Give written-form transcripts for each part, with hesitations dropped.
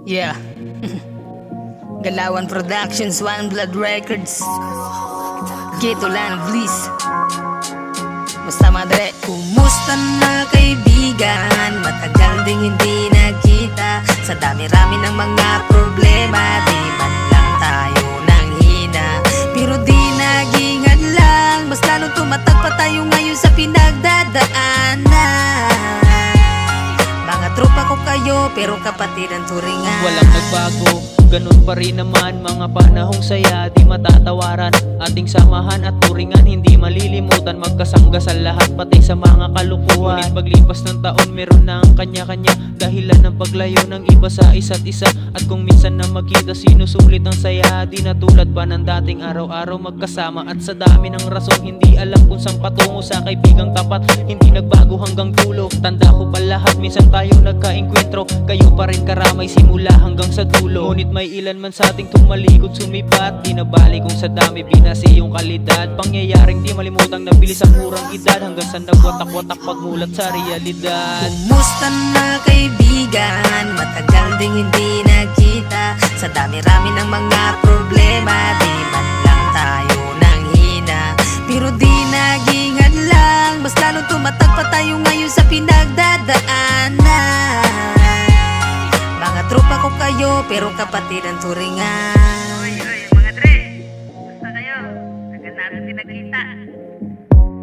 Yeah. Galawan Productions, One Blood Records, Ghetto Land of Bliss. Musta madre? Kumusta na kaibigan? Matagal ding hindi nagkita. Sa dami-rami ng mga problema, di man lang tayo nang hina. Pero di naging lang, mas lalong tumatak pa tayo ngayon sa pinagdadaanan. Mga tropa ko kayo, pero kapatid ang turingan. Walang nagbago, ganun pa rin naman. Mga panahong saya, di matatawaran. Ating samahan at turingan, hindi malilimutan. Magkasanggasan lahat, pati sa mga kalukuhan. Ngunit paglipas ng taon, meron na ang kanya-kanya dahilan ng paglayo ng iba sa isa't isa. At kung minsan na magkita, sinusulit ang saya. Di na tulad pa ng dating araw-araw magkasama. At sa dami ng rason, hindi alam kung saan patungo. Sa kaibigang tapat, hindi nagbago hanggang dulo. Tanda ko pa lahat, minsan tayong nagkaengkwentro. Kayo pa rin karamay simula hanggang sa dulo. Ngunit may ilan man sa ating tumalikod sumipat. Di nabali kung sa dami binasi yung kalidad. Pangyayaring di malimutang nabilis ang murang edad. Hanggang sa nagwatak-watak pagmulat sa realidad. Kumusta na kaibigan? Matagal ding hindi nagkita. Sa dami-rami ng mga problema, di man lang tayo nang hina. Pero di naging lang, mas lalong tumatak pa tayo ngayon sa pinagdadaanan. Mga tropa ko kayo, pero kapatid ang turingan. Oy, mga dre, basta kayo, tagal natin din nagkita.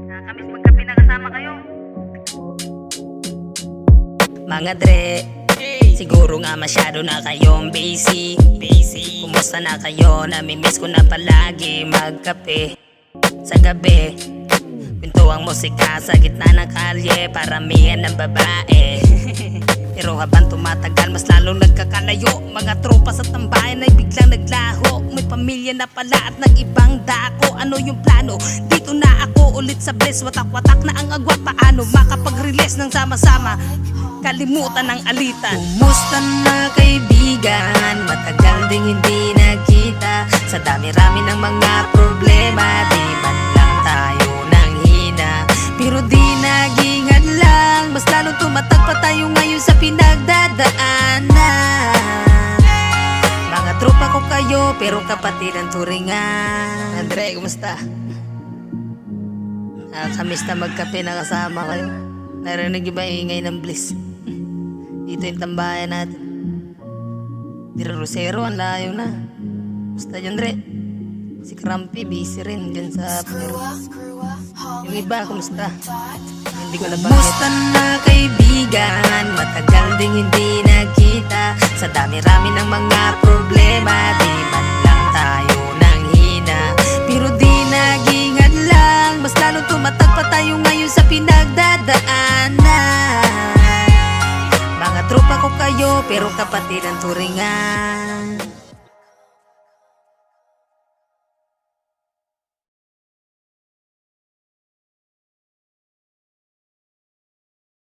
Nakakamiss magkape na kasama kayo. Mga dre, siguro nga masyado na kayong busy. Kumusta na kayo? Namimiss ko na palagi magkape sa gabi. Pinto ang musika sa gitna ng kalye, paramihan ng babae. Pero habang tumatagal, mas lalong nagkakalayo. Mga tropa sa tambayan ay biglang naglaho. May pamilya na pala at nag-ibang dako. Ano yung plano? Dito na ako ulit sa bliss. Watak-watak na ang agwat. Paano makapag-release ng sama-sama? Kalimutan ng alitan. Kumusta na kaibigan? Matagal ding hindi nagkita. Sa dami-rami ng mga problema, di man lang tayo nang hina. Pero di naging lang, mas lalong tumatak pa tayo ngayon sa pinagdadaanan. Mga tropa ko kayo, pero kapatid ang turingan. Andre, kumusta? Nakakamiss na magkape na kasama kayo. Narinig ba yung ingay ng bliss? Dito yung tambayan natin. Dira Rosero, ang layo na. Basta dyan, Dre. Si Crampy, busy rin dyan sa Pero. Yung iba, kumusta? Hindi ko nabanggit. Kumusta na kaibigan? Matagal ding hindi nagkita. Sa dami-rami ng mga problema, di man lang tayo nang hina. Pero di naging lang, mas lalong tumatak pa tayo ngayon sa pinagdadaanan. Mga tropa ko kayo, pero kapatid ang turingan.